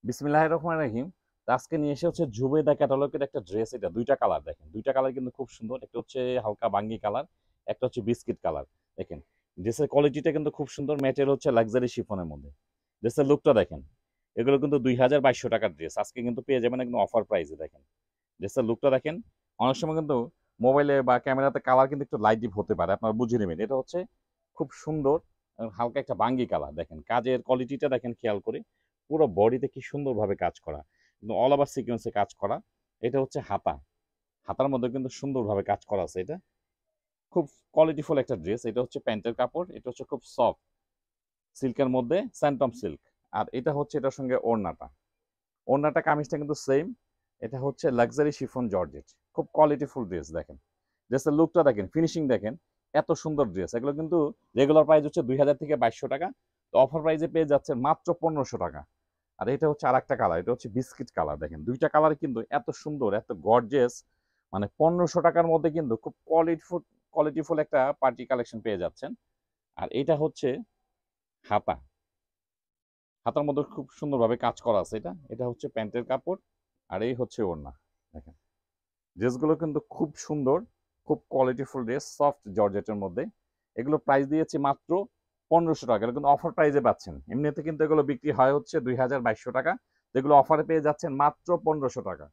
বিসমিল্লাহির রহমানির রহিম। তো আজকে নিয়ে এসে হচ্ছে জুবেদা ক্যাটালগের একটা ড্রেস। এটা দুইটা কালার দেখেন, দুইটা কালার কিন্তু খুব সুন্দর। একটা হচ্ছে হালকা বাঙ্গি কালার, একটা হচ্ছে বিস্কিট কালার। দেখেন ড্রেসের কোয়ালিটিটা কিন্তু খুব সুন্দর, ম্যাটেরিয়াল হচ্ছে লাক্সারি শিফনের মধ্যে। ড্রেসের লুকটা দেখেন, এগুলো কিন্তু 2200 টাকার ড্রেস, আজকে কিন্তু পেয়ে যাবেন একদম অফার প্রাইসে। দেখেন ড্রেসের লুকটা দেখেন। অনেক সময় কিন্তু মোবাইলে বা ক্যামেরাতে কালার কিন্তু একটু লাইট ডিপ হতে পারে, আপনারা বুঝে নেবেন। এটা হচ্ছে খুব সুন্দর হালকা একটা বাঙ্গি কালার। দেখেন কাজের কোয়ালিটিটা দেখেন খেয়াল করে, পুরো বডিতে কি সুন্দরভাবে কাজ করা, কিন্তু অল ওভার সিকোয়েন্সে কাজ করা। এটা হচ্ছে হাতা, হাতার মধ্যে কিন্তু সুন্দরভাবে কাজ করা আছে। এটা খুব কোয়ালিটিফুল একটা ড্রেস। এটা হচ্ছে প্যান্টের কাপড়, এটা হচ্ছে খুব সফট সিল্কের মধ্যে, স্যান্টম সিল্ক। আর এটা হচ্ছে এটার সঙ্গে ওড়নাটা, ওড়নাটা কামিজটা কিন্তু সেম। এটা হচ্ছে লাক্সারি শিফন জর্জেট, খুব কোয়ালিটিফুল ড্রেস। দেখেন ড্রেসের লুকটা দেখেন, ফিনিশিং দেখেন, এত সুন্দর ড্রেস। এগুলো কিন্তু রেগুলার প্রাইস হচ্ছে 2000 থেকে 2200 টাকা, তো অফার প্রাইসে পেয়ে যাচ্ছে মাত্র 1500 টাকা। আর এটা হচ্ছে আর একটা কালার, এটা হচ্ছে বিস্কিট কালার। দেখেন দুইটা কালার কিন্তু এত সুন্দর, এত গর্জিয়াস, মানে 1500 টাকার মধ্যে কিন্তু খুব কোয়ালিটিফুল একটা পার্টি কালেকশন পেয়ে যাচ্ছেন। আর এটা হচ্ছে হাতা, হাতার মধ্যে খুব সুন্দরভাবে কাজ করা আছে। এটা এটা হচ্ছে প্যান্টের কাপড়, আর এই হচ্ছে ওড়না। দেখেন ড্রেসগুলো কিন্তু খুব সুন্দর, খুব কোয়ালিটিফুল ড্রেস, সফট জর্জেটের মধ্যে। এগুলো প্রাইস দিয়েছি মাত্র 1500 টাকা, এগুলো কিন্তু অফার প্রাইসে পাচ্ছেন। এমনিতে কিন্তু এগুলো বিক্রি হয় হচ্ছে 2200 টাকা, যেগুলো অফারে পেয়ে যাচ্ছেন মাত্র 1500 টাকা।